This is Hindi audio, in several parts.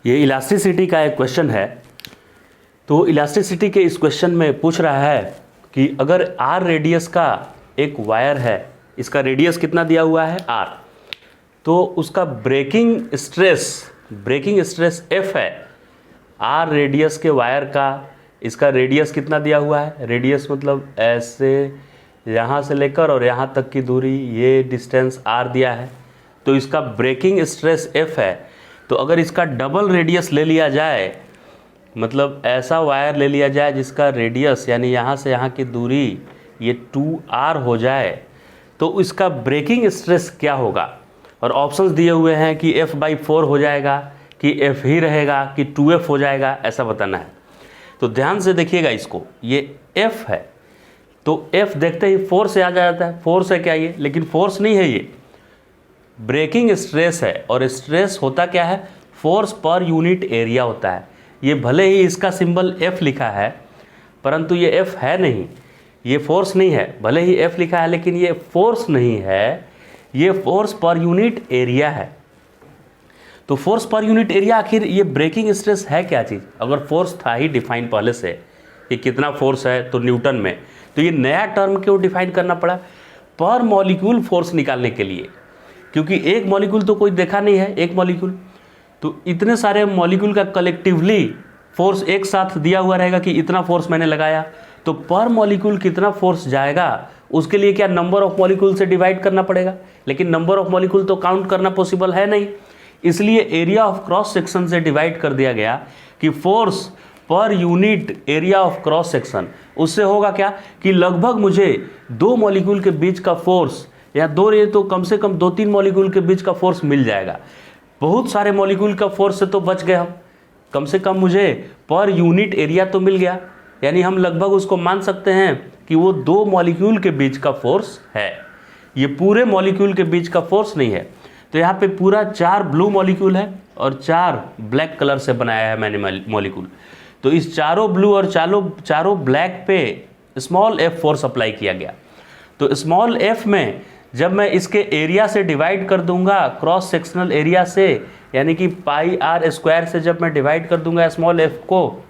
ये इलास्टिसिटी का एक क्वेश्चन है। तो इलास्टिसिटी के इस क्वेश्चन में पूछ रहा है कि अगर आर रेडियस का एक वायर है, इसका रेडियस कितना दिया हुआ है आर, तो उसका ब्रेकिंग स्ट्रेस एफ है। आर रेडियस के वायर का इसका रेडियस कितना दिया हुआ है, रेडियस मतलब ऐसे यहाँ से लेकर और यहाँ तक की दूरी, ये डिस्टेंस आर दिया है, तो इसका ब्रेकिंग स्ट्रेस एफ है। तो अगर इसका डबल रेडियस ले लिया जाए, मतलब ऐसा वायर ले लिया जाए जिसका रेडियस यानी यहाँ से यहाँ की दूरी ये 2r हो जाए, तो इसका ब्रेकिंग स्ट्रेस क्या होगा। और ऑप्शंस दिए हुए हैं कि f/4 हो जाएगा, कि f ही रहेगा, कि 2f हो जाएगा, ऐसा बताना है। तो ध्यान से देखिएगा इसको, ये f है तो f देखते ही फोर्स से आ जाता है। फोर्स है क्या ये, लेकिन फोर्स नहीं है, ये ब्रेकिंग स्ट्रेस है। और स्ट्रेस होता क्या है, फोर्स पर यूनिट एरिया होता है। ये भले ही इसका सिंबल f लिखा है, परंतु ये f है नहीं, ये फोर्स नहीं है। भले ही f लिखा है लेकिन ये फोर्स नहीं है, ये फोर्स पर यूनिट एरिया है। तो फोर्स पर यूनिट एरिया, आखिर ये ब्रेकिंग स्ट्रेस है क्या चीज़। अगर फोर्स था ही डिफाइन पहले से कि कितना फोर्स है तो न्यूटन में, तो ये नया टर्म क्यों डिफाइन करना पड़ा पर मॉलिक्यूल फोर्स निकालने के लिए, क्योंकि एक मॉलिक्यूल तो कोई देखा नहीं है, एक मॉलिक्यूल तो इतने सारे मॉलिक्यूल का कलेक्टिवली फोर्स एक साथ दिया हुआ रहेगा कि इतना फोर्स मैंने लगाया, तो पर मॉलिक्यूल कितना फोर्स जाएगा उसके लिए क्या नंबर ऑफ मॉलिक्यूल से डिवाइड करना पड़ेगा। लेकिन नंबर ऑफ मॉलिक्यूल तो काउंट करना पॉसिबल है नहीं, इसलिए एरिया ऑफ क्रॉस सेक्शन से डिवाइड कर दिया गया कि force per unit area of cross section. उससे होगा क्या कि लगभग मुझे दो मॉलिक्यूल के बीच का फोर्स, या दो ये तो कम से कम 2-3 मॉलिक्यूल के बीच का फोर्स मिल जाएगा। बहुत सारे मॉलिक्यूल का फोर्स से तो बच गए हम, कम से कम मुझे पर यूनिट एरिया तो मिल गया। यानी हम लगभग उसको मान सकते हैं कि वो 2 मॉलिक्यूल के बीच का फोर्स है, ये पूरे मॉलिक्यूल के बीच का फोर्स नहीं है। तो यहाँ पे पूरा 4 ब्लू मॉलिक्यूल है और 4 ब्लैक कलर से बनाया है मैंने मॉलिक्यूल। तो इस चारों ब्लू और चारों ब्लैक पे स्मॉल f फोर्स अप्लाई किया गया। तो स्मॉल f में जब मैं इसके एरिया से डिवाइड कर दूंगा, क्रॉस सेक्शनल एरिया से, यानी कि πr² से जब मैं डिवाइड कर दूंगा स्मॉल f को,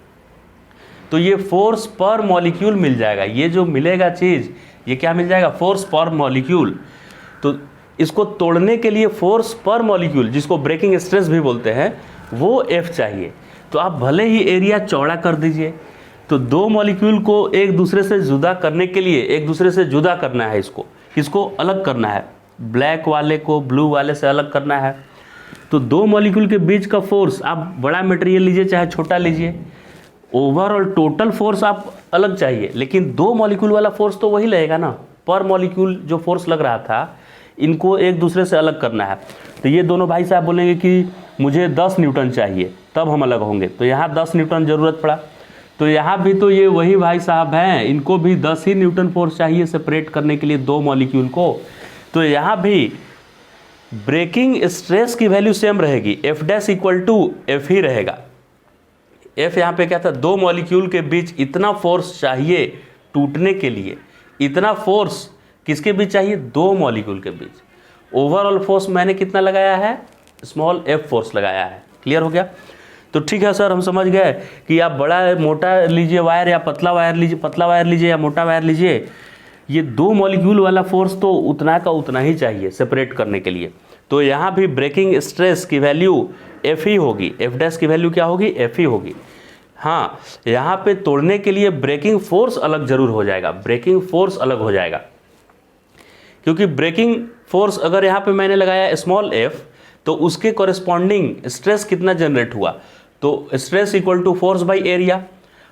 तो ये फोर्स पर मॉलिक्यूल मिल जाएगा। ये जो मिलेगा चीज़, ये क्या मिल जाएगा, फोर्स पर मॉलिक्यूल। तो इसको तोड़ने के लिए फोर्स पर मॉलिक्यूल, जिसको ब्रेकिंग स्ट्रेस भी बोलते हैं, वो f चाहिए। तो आप भले ही एरिया चौड़ा कर दीजिए, तो 2 मॉलिक्यूल को एक दूसरे से जुदा करने के लिए एक दूसरे से जुदा करना है, इसको अलग करना है, ब्लैक वाले को ब्लू वाले से अलग करना है। तो 2 मॉलिक्यूल के बीच का फोर्स, आप बड़ा मटेरियल लीजिए चाहे छोटा लीजिए, ओवरऑल टोटल फोर्स आप अलग चाहिए, लेकिन 2 मॉलिक्यूल वाला फोर्स तो वही लगेगा ना। पर मॉलिक्यूल जो फोर्स लग रहा था, इनको एक दूसरे से अलग करना है। तो ये दोनों भाई साहब बोलेंगे कि मुझे 10 न्यूटन चाहिए, तब हम अलग होंगे। तो यहाँ 10 न्यूटन ज़रूरत पड़ा, तो यहाँ भी तो ये वही भाई साहब हैं, इनको भी 10 ही न्यूटन फोर्स चाहिए सेपरेट करने के लिए 2 मॉलिक्यूल को। तो यहाँ भी ब्रेकिंग स्ट्रेस की वैल्यू सेम रहेगी, F' ही रहेगा। F यहाँ पे क्या था, 2 मॉलिक्यूल के बीच इतना फोर्स चाहिए टूटने के लिए। इतना फोर्स किसके बीच चाहिए, 2 मॉलिक्यूल के बीच। ओवरऑल फोर्स मैंने कितना लगाया है, स्मॉल f फोर्स लगाया है। क्लियर हो गया। तो ठीक है सर, हम समझ गए कि आप बड़ा मोटा लीजिए वायर या पतला वायर लीजिए या मोटा वायर लीजिए, ये 2 मॉलिक्यूल वाला फोर्स तो उतना का उतना ही चाहिए सेपरेट करने के लिए। तो यहाँ भी ब्रेकिंग स्ट्रेस की वैल्यू f ही होगी, F' की वैल्यू क्या होगी, f ही होगी। हाँ, यहाँ पे तोड़ने के लिए ब्रेकिंग फोर्स अलग जरूर हो जाएगा, ब्रेकिंग फोर्स अलग हो जाएगा, क्योंकि ब्रेकिंग फोर्स अगर यहाँ पे मैंने लगाया स्मॉल f, तो उसके कॉरेस्पॉन्डिंग स्ट्रेस कितना जनरेट हुआ, तो stress equal to force by area.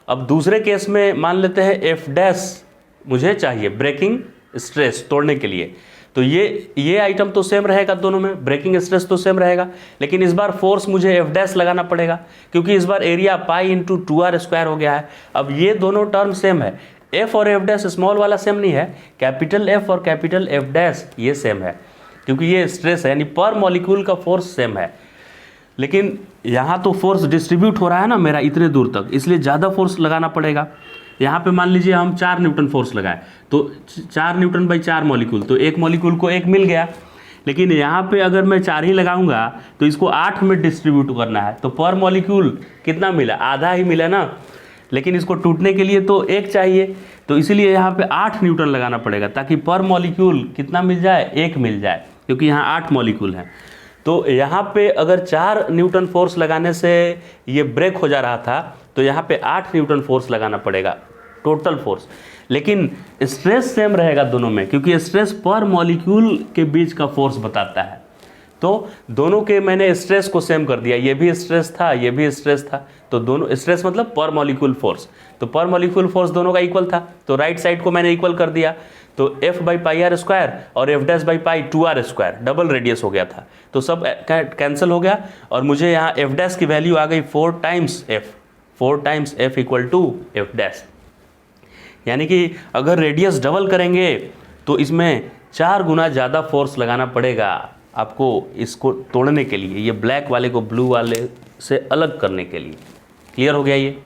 अब दूसरे केस में मान लेते हैं F' मुझे चाहिए ब्रेकिंग स्ट्रेस तोड़ने के लिए, तो ये आइटम तो सेम रहेगा, दोनों में ब्रेकिंग स्ट्रेस तो सेम रहेगा, लेकिन इस बार फोर्स मुझे F' लगाना पड़ेगा, क्योंकि इस बार एरिया π × 2r² हो गया है। अब ये दोनों टर्म सेम है, F और F' स्मॉल वाला सेम नहीं है, कैपिटल F और कैपिटल F' ये सेम है, क्योंकि ये स्ट्रेस है, यानी पर मॉलिक्यूल का फोर्स सेम है। लेकिन यहाँ तो फोर्स डिस्ट्रीब्यूट हो रहा है ना मेरा इतने दूर तक, इसलिए ज़्यादा फोर्स लगाना पड़ेगा। यहाँ पे मान लीजिए हम 4 न्यूटन फोर्स लगाए, तो 4 न्यूटन बाई 4 मॉलिक्यूल, तो एक मॉलिक्यूल को 1 मिल गया। लेकिन यहाँ पे अगर मैं 4 ही लगाऊंगा तो इसको 8 में डिस्ट्रीब्यूट करना है, तो पर मॉलिक्यूल कितना मिला, आधा ही मिला ना, लेकिन इसको टूटने के लिए तो 1 चाहिए, तो इसीलिए यहाँ पे 8 न्यूटन लगाना पड़ेगा ताकि पर मॉलिक्यूल कितना मिल जाए, 1 मिल जाए, क्योंकि यहाँ 8 मॉलिक्यूल हैं। तो यहाँ पे अगर 4 न्यूटन फोर्स लगाने से ये ब्रेक हो जा रहा था, तो यहाँ पे 8 न्यूटन फोर्स लगाना पड़ेगा टोटल फोर्स, लेकिन स्ट्रेस सेम रहेगा दोनों में, क्योंकि स्ट्रेस पर मॉलिक्यूल के बीच का फोर्स बताता है। तो दोनों के मैंने स्ट्रेस को सेम कर दिया, ये भी स्ट्रेस था, ये भी स्ट्रेस था, तो दोनों स्ट्रेस मतलब पर मॉलिक्यूल फोर्स, तो पर मॉलिक्यूल फोर्स दोनों का इक्वल था, तो राइट साइड को मैंने इक्वल कर दिया, तो F/πr² और F'/π 2r², डबल रेडियस हो गया था, तो सब कैंसिल हो गया और मुझे यहाँ F' की वैल्यू आ गई 4 टाइम्स F = F', यानी कि अगर रेडियस डबल करेंगे तो इसमें 4 गुना ज़्यादा फोर्स लगाना पड़ेगा आपको इसको तोड़ने के लिए, ये ब्लैक वाले को ब्लू वाले से अलग करने के लिए। क्लियर हो गया ये?